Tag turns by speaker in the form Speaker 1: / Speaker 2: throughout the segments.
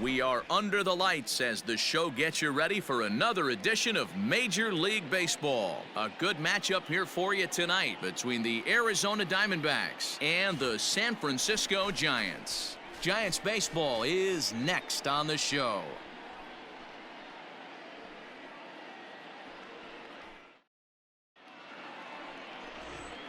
Speaker 1: We are under the lights as the show gets you ready for another edition of Major League Baseball. A good matchup here for you tonight between the Arizona Diamondbacks and the San Francisco Giants. Giants baseball is next on the show.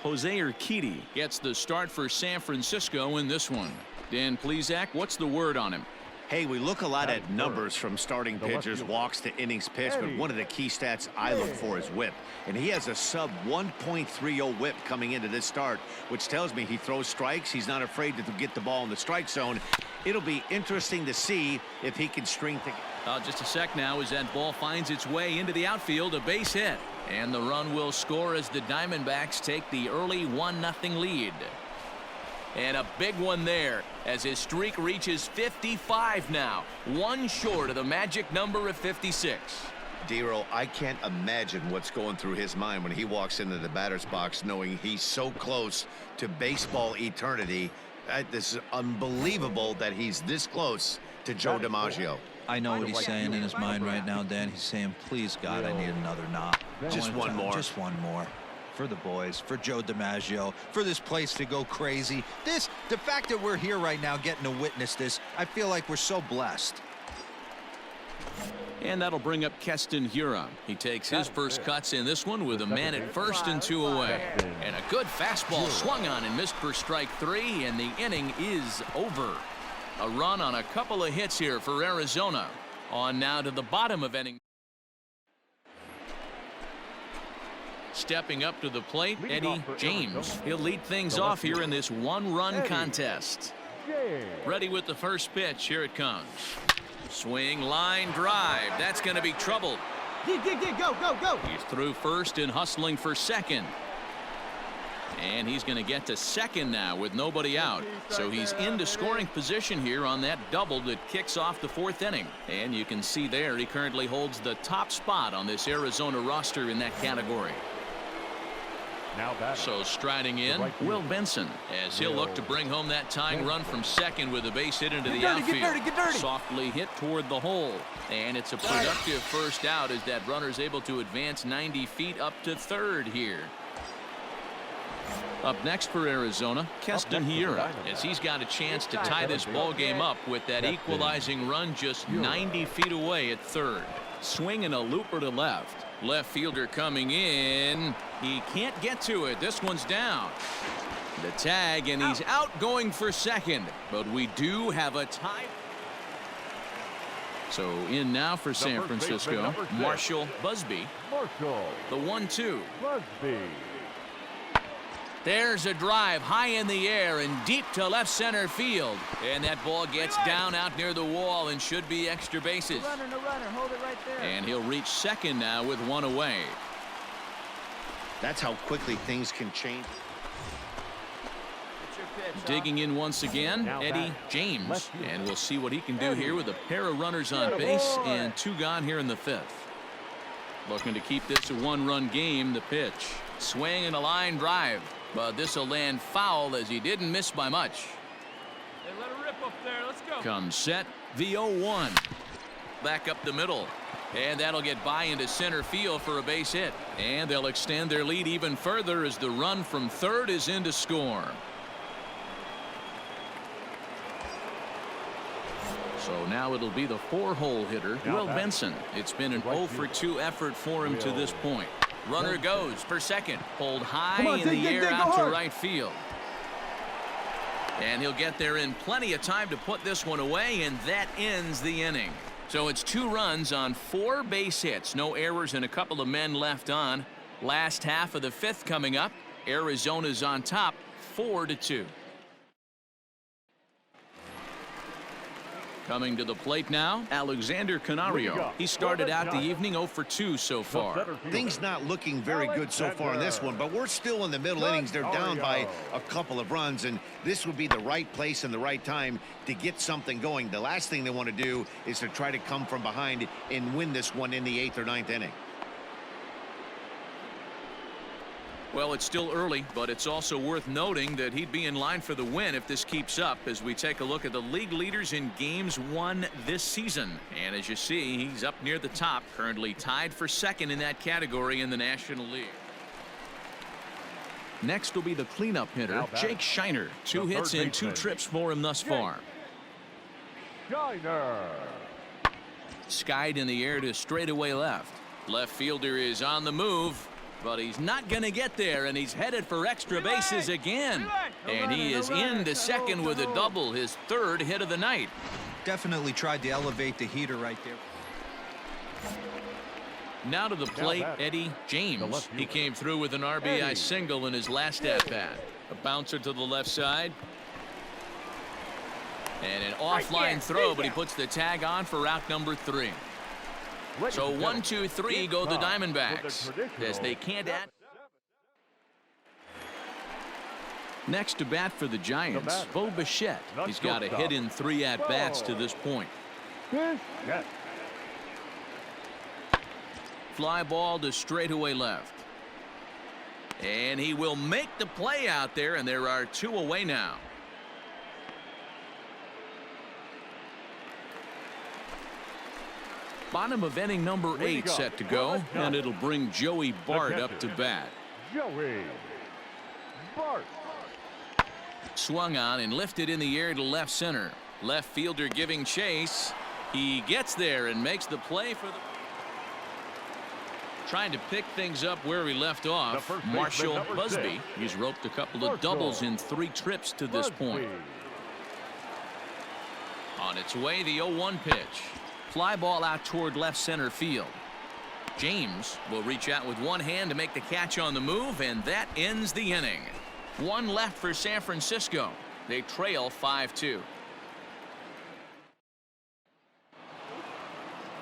Speaker 1: Jose Urquidy gets the start for San Francisco in this one. Dan Plesac, what's the word on him?
Speaker 2: Hey, we look a lot at numbers from starting pitchers, walks to innings pitched, but one of the key stats I look for is whip. And he has a sub 1.30 whip coming into this start, which tells me he throws strikes. He's not afraid to get the ball in the strike zone. It'll be interesting to see if he can string things.
Speaker 1: Just a sec now as that ball finds its way into the outfield, a base hit. And the run will score as the Diamondbacks take the early 1-0 lead. And a big one there as his streak reaches 55 now, one short of the magic number of 56.
Speaker 2: D-Roll, I can't imagine what's going through his mind when he walks into the batter's box knowing he's so close to baseball eternity. This is unbelievable that he's this close to Joe DiMaggio.
Speaker 3: I know what he's saying in his mind right now, Dan. He's saying, please, God, I need another knock.
Speaker 2: Just one more.
Speaker 3: Just one more. For the boys, for Joe DiMaggio, for this place to go crazy. The fact that we're here right now getting to witness this, I feel like we're so blessed.
Speaker 1: And that'll bring up Kesten Hura. He takes his first cuts in this one with a man at first and 2 away. And a good fastball swung on and missed for strike 3, and the inning is over. A run on a couple of hits here for Arizona. On now to the bottom of inning. Stepping up to the plate, Eddie James. He'll lead things off here in this one-run contest. Ready with the first pitch. Here it comes. Swing, line, drive. That's going to be trouble.
Speaker 4: Go, go, go.
Speaker 1: He's through first and hustling for second. And he's going to get to second now with nobody out. So he's into scoring position here on that double that kicks off the 4th inning. And you can see there he currently holds the top spot on this Arizona roster in that category. So striding in, Will Benson, as he'll look to bring home that tying run from second with a base hit into the outfield.
Speaker 4: Get dirty.
Speaker 1: Softly hit toward the hole. And it's a productive first out as that runner's able to advance 90 feet up to third here. Up next for Arizona, Kesten Hura, as he's got a chance to tie this ball game up with that equalizing run just 90 feet away at third. Swinging a looper to left. Left fielder coming in. He can't get to it. This one's down. The tag, and he's out going for second. But we do have a tie. So in now for San Francisco, Marshall Busby. The 1-2. There's a drive high in the air and deep to left center field. And that ball gets down out near the wall and should be extra bases.
Speaker 4: No runner. Hold it right there.
Speaker 1: And he'll reach second now with one away.
Speaker 2: That's how quickly things can change.
Speaker 1: Digging in once again, Eddie James. And we'll see what he can do here with a pair of runners on base and 2 gone here in the 5th. Looking to keep this a 1-run game. The pitch. Swing and a line drive. But this will land foul as he didn't miss by much.
Speaker 4: Hey, let her rip up there. Let's go.
Speaker 1: Comes set. The 0-1. Back up the middle. And that'll get by into center field for a base hit. And they'll extend their lead even further as the run from third is in to score. So now it'll be the 4-hole hitter, Will Benson. It's been an 0-for-2 effort for him to this point. Runner goes for second. Pulled high in the air out to right field. And he'll get there in plenty of time to put this one away, and that ends the inning. So it's 2 runs on 4 base hits. No errors and a couple of men left on. Last half of the 5th coming up. Arizona's on top 4-2. Coming to the plate now, Alexander Canario. He started out the evening 0-for-2 so far.
Speaker 2: Things not looking very good so far in this one, but we're still in the middle innings. They're down by a couple of runs, and this would be the right place and the right time to get something going. The last thing they want to do is to try to come from behind and win this one in the 8th or 9th inning.
Speaker 1: Well, it's still early, but it's also worth noting that he'd be in line for the win if this keeps up as we take a look at the league leaders in games won this season. And as you see, he's up near the top, currently tied for second in that category in the National League. Next will be the cleanup hitter, Jake Shiner. 2 hits and 2 trips for him thus far.
Speaker 5: Shiner.
Speaker 1: Skied in the air to straightaway left. Left fielder is on the move, but he's not going to get there, and he's headed for extra bases again. And he is into second with a double, his 3rd hit of the night.
Speaker 3: Definitely tried to elevate the heater right there.
Speaker 1: Now to the plate, Eddie James. He came through with an RBI single in his last at-bat. A bouncer to the left side. And an offline throw, but he puts the tag on for route number 3. So 1, 2, 3 go the Diamondbacks as they can't add. Next to bat for the Giants, Bo Bichette. He's got a hit in 3 at-bats to this point. Fly ball to straightaway left. And he will make the play out there, and there are 2 away now. Bottom of inning number 8 set to go, and it'll bring Joey Bart up to bat.
Speaker 5: Joey Bart.
Speaker 1: Swung on and lifted in the air to left center. Left fielder giving chase. He gets there and makes the play for the... Trying to pick things up where he left off, Marshall Busby. He's roped a couple of doubles in 3 trips to this point. On its way, the 0-1 pitch. Fly ball out toward left center field. James will reach out with one hand to make the catch on the move, and that ends the inning. 1 left for San Francisco. They trail 5-2.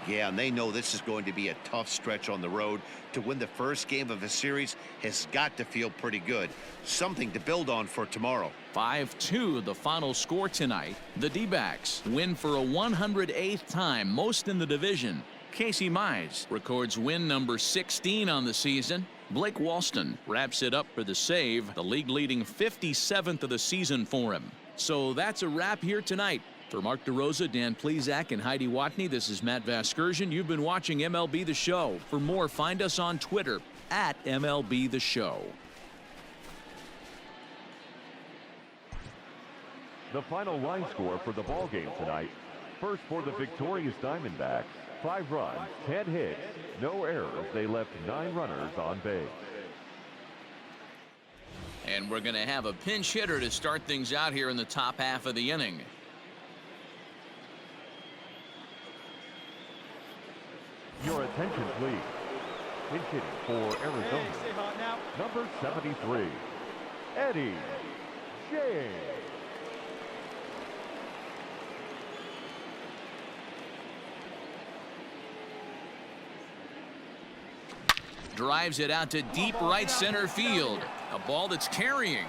Speaker 2: Yeah, and they know this is going to be a tough stretch on the road. To win the first game of a series has got to feel pretty good. Something to build on for tomorrow.
Speaker 1: 5-2 the final score tonight. The D-backs win for a 108th time, most in the division. Casey Mize records win number 16 on the season. Blake Walston wraps it up for the save, the league-leading 57th of the season for him. So that's a wrap here tonight. For Mark DeRosa, Dan Plesac, and Heidi Watney, this is Matt Vasgersian. You've been watching MLB The Show. For more, find us on Twitter at MLB The Show.
Speaker 5: The final line score for the ball game tonight. First for the victorious Diamondbacks, 5 runs, 10 hits, no errors. They left 9 runners on base.
Speaker 1: And we're going to have a pinch hitter to start things out here in the top half of the inning.
Speaker 5: Your attention, please. Pinch hitting for Arizona, number 73, Eddie James.
Speaker 1: Drives it out to deep right center field. A ball that's carrying.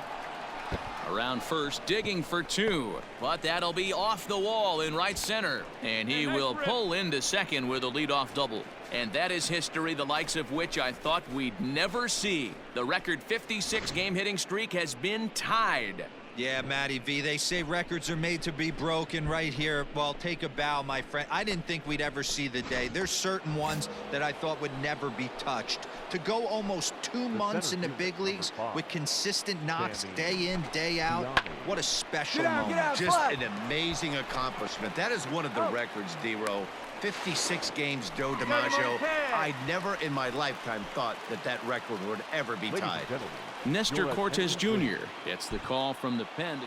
Speaker 1: Around first, digging for 2, but that'll be off the wall in right center, and he will pull into second with a leadoff double. And that is history, the likes of which I thought we'd never see. The record 56 game hitting streak has been tied.
Speaker 3: Yeah, Matty V, they say records are made to be broken right here. Well, take a bow, my friend. I didn't think we'd ever see the day. There's certain ones that I thought would never be touched. To go almost 2 months in the big leagues with consistent knocks day in, day out, what a special moment.
Speaker 2: Just an amazing accomplishment. That is one of the records, D-Row. 56 games, Joe DiMaggio. I never in my lifetime thought that that record would ever be tied.
Speaker 1: Nestor Cortes Jr. gets the call from the pen.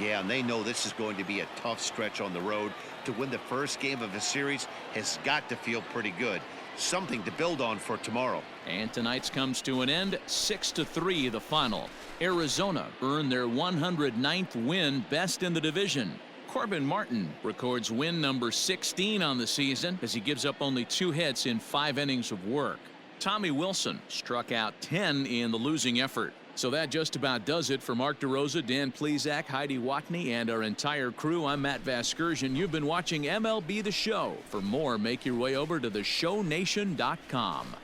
Speaker 2: Yeah, and they know this is going to be a tough stretch on the road. To win the first game of a series has got to feel pretty good. Something to build on for tomorrow.
Speaker 1: And tonight's comes to an end, 6-3 the final. Arizona earned their 109th win, best in the division. Corbin Martin records win number 16 on the season as he gives up only 2 hits in 5 innings of work. Tommy Wilson struck out 10 in the losing effort. So that just about does it for Mark DeRosa, Dan Plesac, Heidi Watney, and our entire crew. I'm Matt Vasgersian. You've been watching MLB The Show. For more, make your way over to theshownation.com.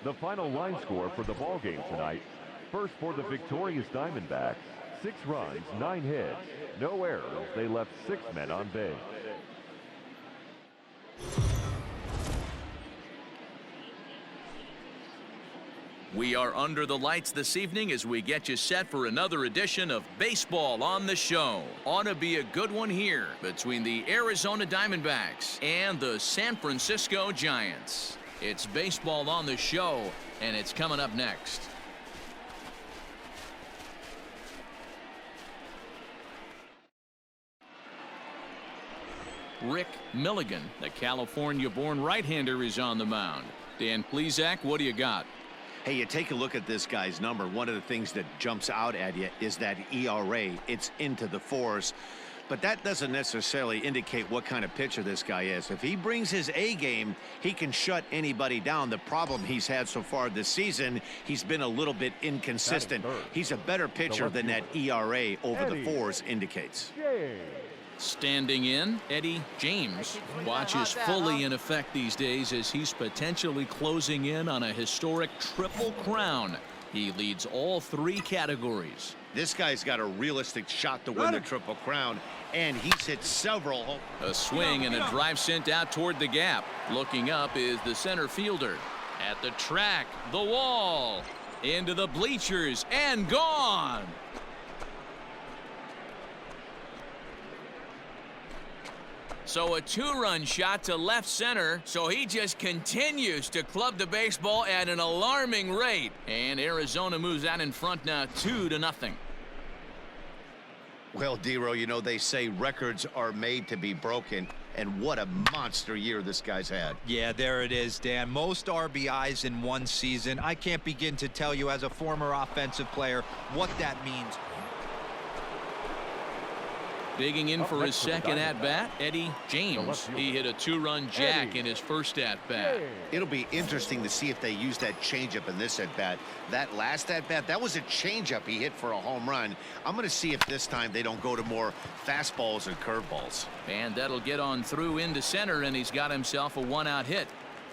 Speaker 5: The final line score for the ball game tonight. First for the victorious Diamondbacks, 6 runs, 9 hits, no errors. They left 6 men on base.
Speaker 1: We are under the lights this evening as we get you set for another edition of Baseball on the Show. Ought to be a good one here between the Arizona Diamondbacks and the San Francisco Giants. It's Baseball on the Show, and it's coming up next. Rick Milligan, the California-born right-hander, is on the mound. Dan Plesac, what do you got?
Speaker 2: Hey, you take a look at this guy's number. One of the things that jumps out at you is that ERA. It's into the 4s. But that doesn't necessarily indicate what kind of pitcher this guy is. If he brings his A game, he can shut anybody down. The problem he's had so far this season, he's been a little bit inconsistent. He's a better pitcher than that ERA over the 4s indicates.
Speaker 1: Standing in, Eddie James watches fully in effect these days as he's potentially closing in on a historic triple crown. He leads all 3 categories.
Speaker 2: This guy's got a realistic shot to win the Triple Crown, and he's hit several.
Speaker 1: A swing and a drive sent out toward the gap. Looking up is the center fielder. At the track, the wall, into the bleachers, and gone. So a 2-run shot to left center, so he just continues to club the baseball at an alarming rate. And Arizona moves out in front now 2-0.
Speaker 2: Well, D-Row, you know, they say records are made to be broken, and what a monster year this guy's had.
Speaker 3: Yeah, there it is, Dan. Most RBIs in one season. I can't begin to tell you as a former offensive player what that means.
Speaker 1: Digging in for his second at-bat, Eddie James. He hit a 2-run jack in his first at-bat.
Speaker 2: It'll be interesting to see if they use that changeup in this at-bat. That last at-bat, that was a changeup he hit for a home run. I'm going to see if this time they don't go to more fastballs and curveballs.
Speaker 1: And that'll get on through into center, and he's got himself a 1-out hit.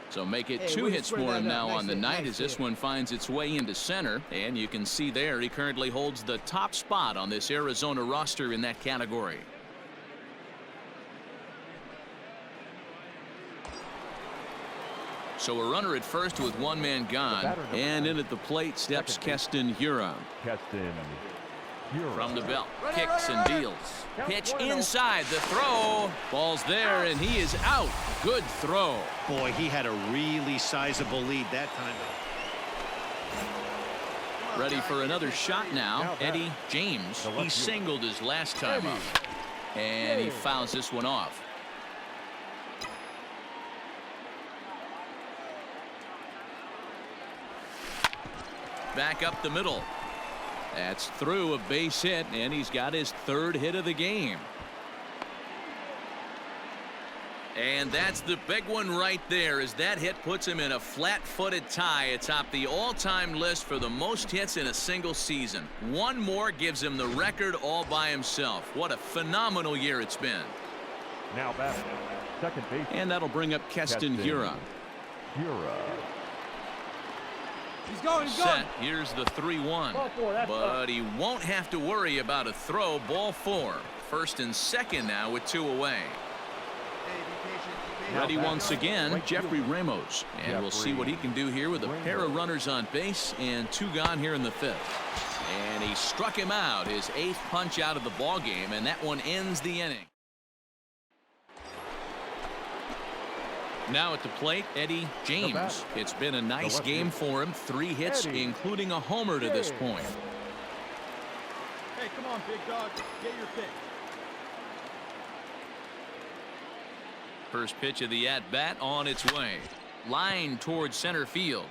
Speaker 1: So make it 2 hits for him now on the night as this one finds its way into center. And you can see there he currently holds the top spot on this Arizona roster in that category. So a runner at first with 1 man gone. And in at the plate steps Kesten Hura.
Speaker 5: Kesten Hura.
Speaker 1: From the belt, kicks and deals. Pitch inside, the throw. Ball's there, and he is out. Good throw.
Speaker 2: Boy, he had a really sizable lead that time.
Speaker 1: Ready for another shot now, Eddie James. He singled his last time up, and he fouls this one off. Back up the middle. That's through, a base hit, and he's got his 3rd hit of the game. And that's the big one right there, as that hit puts him in a flat-footed tie atop the all-time list for the most hits in a single season. 1 more gives him the record all by himself. What a phenomenal year it's been.
Speaker 5: Now batting, second base.
Speaker 1: And that'll bring up Kesten Hura.
Speaker 4: He's going.
Speaker 1: Set. Here's the 3-1. But he won't have to worry about a throw. Ball 4. First and second now with 2 away. Ready once again, Jeffrey Ramos. And we'll see what he can do here with a pair of runners on base and 2 gone here in the 5th. And he struck him out, his 8th punch out of the ball game, and that one ends the inning. Now at the plate, Eddie James. It's been a nice game for him. 3 hits, including a homer to this point.
Speaker 4: Hey, come on, big dog. Get your pick.
Speaker 1: First pitch of the at-bat on its way. Line towards center field.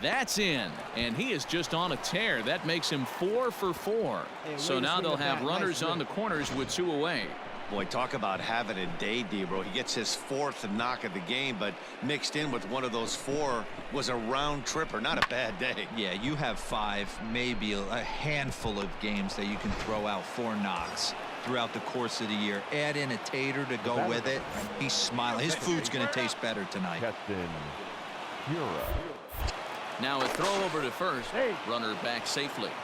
Speaker 1: That's in, and he is just on a tear. That makes him 4 for 4. So now they'll have runners on the corners with 2 away.
Speaker 2: Boy, talk about having a day, D-Bro. He gets his 4th knock of the game, but mixed in with one of those 4 was a round tripper. Not a bad day.
Speaker 3: Yeah, you have 5, maybe a handful of games that you can throw out 4 knocks throughout the course of the year. Add in a tater to go with it. He's smiling. His food's going to taste better tonight.
Speaker 5: Kesten Hura.
Speaker 1: Now a throw over to first. Runner back safely.
Speaker 4: Here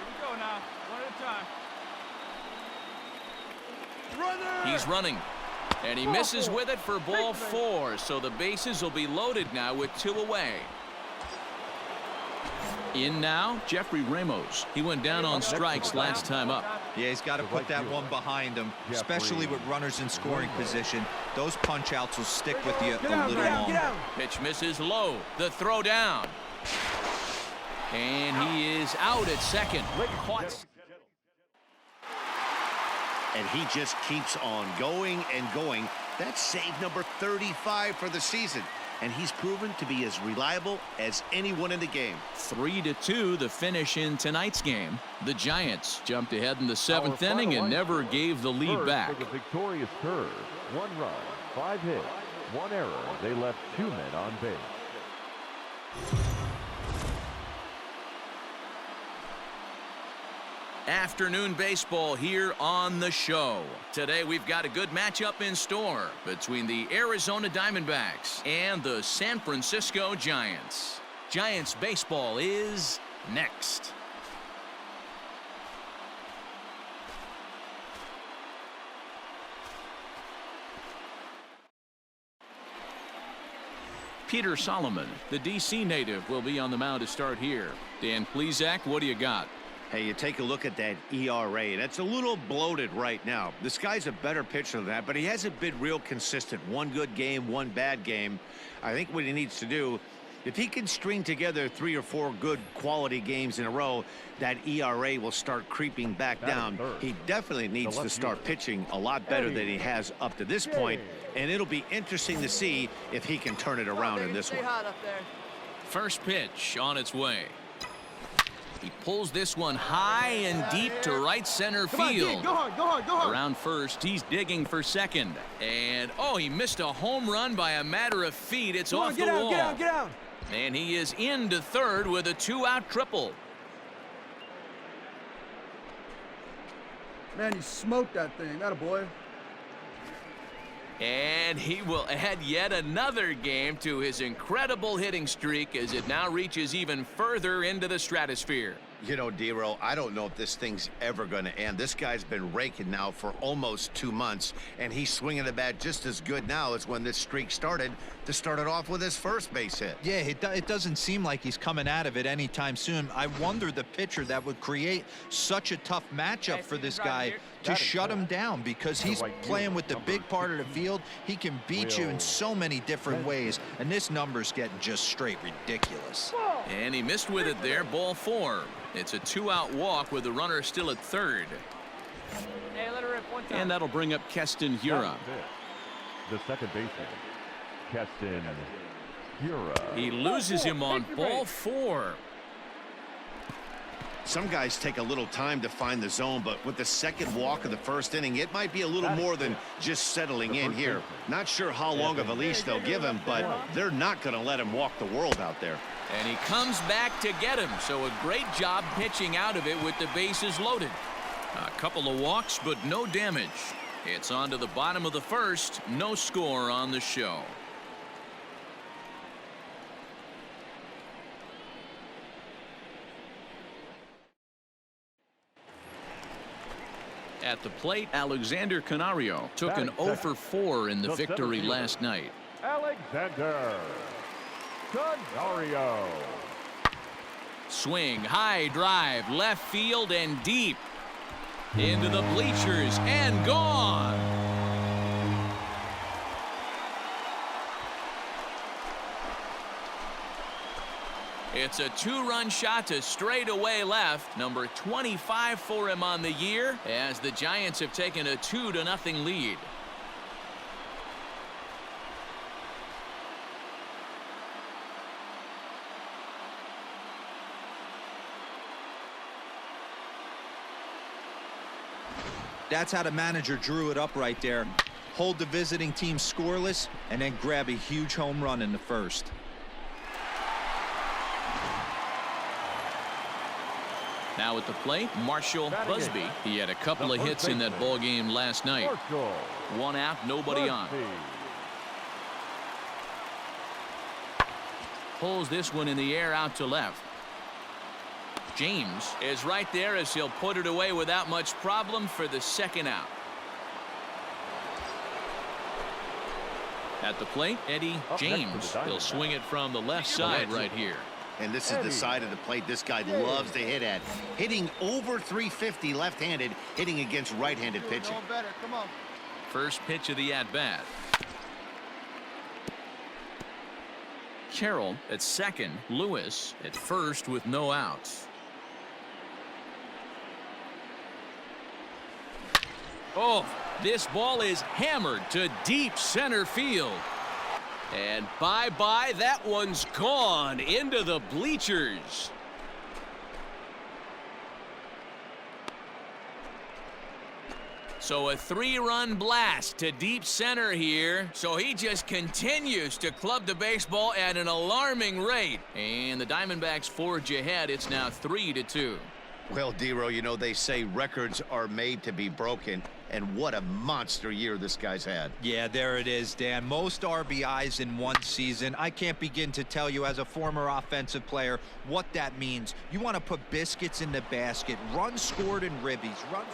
Speaker 4: we go now. One at a time. Runner!
Speaker 1: He's running. And he misses with it for ball 4. So the bases will be loaded now with 2 away. In now, Jeffrey Ramos. He went down on strikes last time up.
Speaker 3: Yeah, he's got to put that one behind him, especially with runners in scoring position. Those punch outs will stick with you a little longer.
Speaker 1: Pitch misses low. The throw down. And he is out at second. Caught.
Speaker 2: And he just keeps on going and going. That's save number 35 for the season. And he's proven to be as reliable as anyone in the game.
Speaker 1: 3-2 the finish in tonight's game. The Giants jumped ahead in the 7th inning and never gave the lead back.
Speaker 5: For the victorious Spurs, 1 run, 5 hits, 1 error. They left 2 men on base.
Speaker 1: Afternoon baseball here on the show. Today we've got a good matchup in store between the Arizona Diamondbacks and the San Francisco Giants. Giants baseball is next. Peter Solomon, the D.C. native, will be on the mound to start here. Dan Plesac, what do you got?
Speaker 2: Hey, you take a look at that ERA. That's a little bloated right now. This guy's a better pitcher than that, but he hasn't been real consistent. 1 good game, 1 bad game. I think what he needs to do, if he can string together 3 or 4 good quality games in a row, that ERA will start creeping back down. He definitely needs to start pitching a lot better than he has up to this point, and it'll be interesting to see if he can turn it around in this one.
Speaker 1: First pitch on its way. He pulls this one high and deep to right center field.
Speaker 4: Go hard, go hard, go hard.
Speaker 1: Around first, he's digging for second. And, oh, he missed a home run by a matter of feet. It's off the wall.
Speaker 4: Get out.
Speaker 1: And he is into third with a 2-out triple.
Speaker 4: Man, you smoked that thing. Atta boy.
Speaker 1: And he will add yet another game to his incredible hitting streak as it now reaches even further into the stratosphere.
Speaker 2: You know, D-Row, I don't know if this thing's ever going to end. This guy's been raking now for almost 2 months, and he's swinging the bat just as good now as when this streak started to start it off with his first base hit.
Speaker 3: Yeah, it doesn't seem like he's coming out of it anytime soon. I wonder the pitcher that would create such a tough matchup for this guy to shut him down, because he's playing with the big part of the field. He can beat you in so many different ways, and this number's getting just straight ridiculous.
Speaker 1: And he missed with it there, ball 4. It's a 2-out walk with the runner still at third.
Speaker 4: Hey, let her rip one time.
Speaker 1: And that'll bring up Kesten Hura.
Speaker 5: The second baseman, Kesten Hura.
Speaker 1: He loses him on ball 4.
Speaker 2: Some guys take a little time to find the zone, but with the second walk of the first inning, it might be a little more than just settling in here. Not sure how long of a leash they'll give him, but they're not going to let him walk the world out there.
Speaker 1: And he comes back to get him, so a great job pitching out of it with the bases loaded. A couple of walks, but no damage. It's on to the bottom of the first. No score on the show. At the plate, Alexander Canario took an 0 for 4 in the victory last night.
Speaker 5: Alexander Canario.
Speaker 1: Swing, high drive, left field and deep. Into the bleachers and gone. It's a 2-run shot to straightaway left. Number 25 for him on the year as the Giants have taken a 2-0 lead.
Speaker 3: That's how the manager drew it up right there. Hold the visiting team scoreless and then grab a huge home run in the first.
Speaker 1: Now at the plate, Marshall Busby. He had a couple of hits in that ball game last night. One out, nobody on. Pulls this one in the air out to left. James is right there as he'll put it away without much problem for the second out. At the plate, Eddie James. He'll swing it from the left side right here.
Speaker 2: And this is the side of the plate this guy loves to hit at. Hitting over 350 left-handed, hitting against right-handed pitching.
Speaker 4: Come on.
Speaker 1: First pitch of the at-bat. Carroll at second. Lewis at first with no outs. Oh, this ball is hammered to deep center field. And bye-bye, that one's gone into the bleachers. So a 3-run blast to deep center here. So he just continues to club the baseball at an alarming rate. And the Diamondbacks forge ahead. It's now 3-2.
Speaker 2: Well, D-Row, you know, they say records are made to be broken. And what a monster year this guy's had.
Speaker 3: Yeah, there it is, Dan. Most RBIs in one season. I can't begin to tell you as a former offensive player what that means. You want to put biscuits in the basket. Runs scored in ribbies. Runs.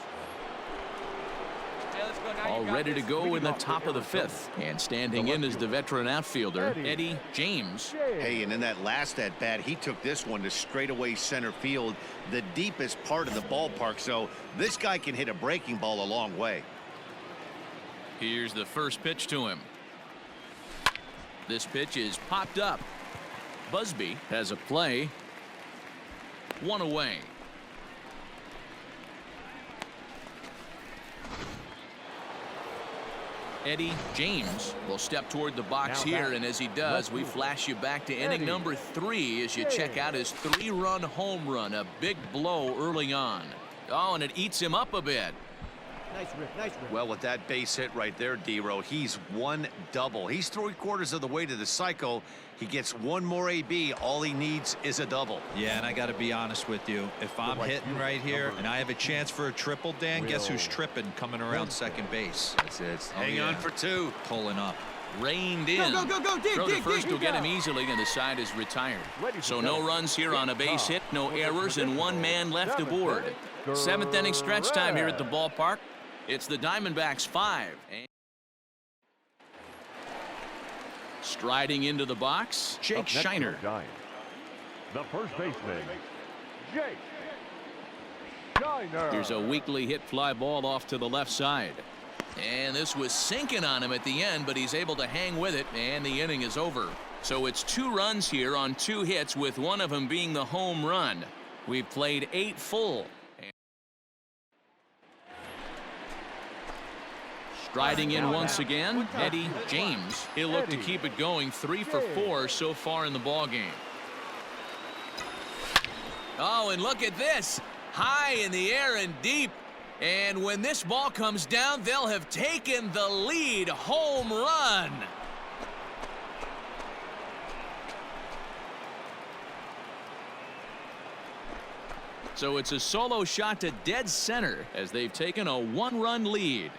Speaker 1: All ready to go in the top of the fifth. And standing in is the veteran outfielder, Eddie James.
Speaker 2: Hey, and in that last at-bat, he took this one to straightaway center field, the deepest part of the ballpark. So this guy can hit a breaking ball a long way.
Speaker 1: Here's the first pitch to him. This pitch is popped up. Busby has a play. One away. Eddie James will step toward the box here, and as he does, we flash you back to inning number 3 as you check out his 3-run home run, a big blow early on. Oh, and it eats him up a bit.
Speaker 4: Nice rip.
Speaker 2: Well, with that base hit right there, D-Row, he's one double. He's 3/4 of the way to the cycle. He gets one more AB. All he needs is a double.
Speaker 3: Yeah, and I got to be honest with you. If I'm hitting right here and I have a chance for a triple, Dan, guess who's tripping coming around second base?
Speaker 2: That's it. Hang on for 2.
Speaker 3: Pulling up.
Speaker 1: Reined in.
Speaker 4: Go.
Speaker 1: Throw to first will get him easily, and the side is retired. So no runs here on a base hit, no errors, and 1 man left aboard. 7th inning stretch time here at the ballpark. It's the Diamondbacks 5. Striding into the box, Jake Shiner.
Speaker 5: The first baseman, Jake Shiner.
Speaker 1: Here's a weakly hit fly ball off to the left side. And this was sinking on him at the end, but he's able to hang with it, and the inning is over. So it's 2 runs here on 2 hits, with one of them being the home run. We've played 8 full. Striding in once again, Eddie James. He'll look to keep it going. 3 for 4 so far in the ball game. Oh, and look at this. High in the air and deep. And when this ball comes down, they'll have taken the lead. Home run. So it's a solo shot to dead center as they've taken a 1-run lead.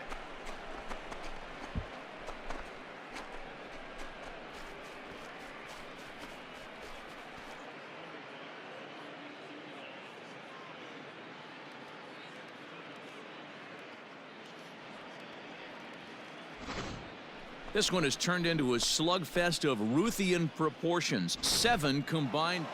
Speaker 1: This one has turned into a slugfest of Ruthian proportions. 7 combined.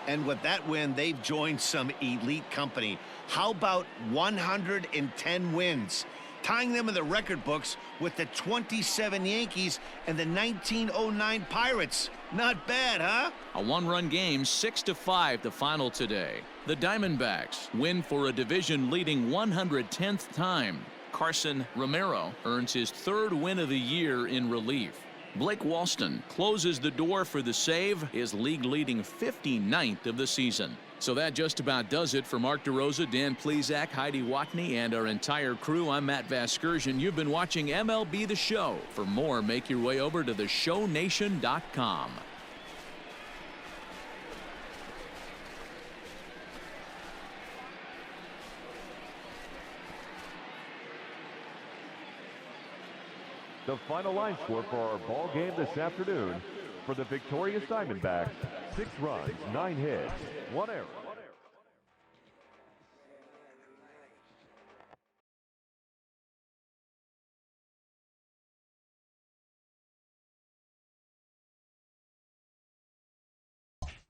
Speaker 2: And with that win, they've joined some elite company. How about 110 wins? Tying them in the record books with the 27 Yankees and the 1909 Pirates. Not bad, huh?
Speaker 1: A 1-run game, 6-5 the final today. The Diamondbacks win for a division-leading 110th time. Carson Romero earns his 3rd win of the year in relief. Blake Walston closes the door for the save, his league-leading 59th of the season. So that just about does it for Mark DeRosa, Dan Plesac, Heidi Watney, and our entire crew. I'm Matt Vasgersian. You've been watching MLB The Show. For more, make your way over to theshownation.com.
Speaker 5: The final line score for our ball game this afternoon: for the victorious Diamondbacks, 6 runs, 9 hits, 1 error.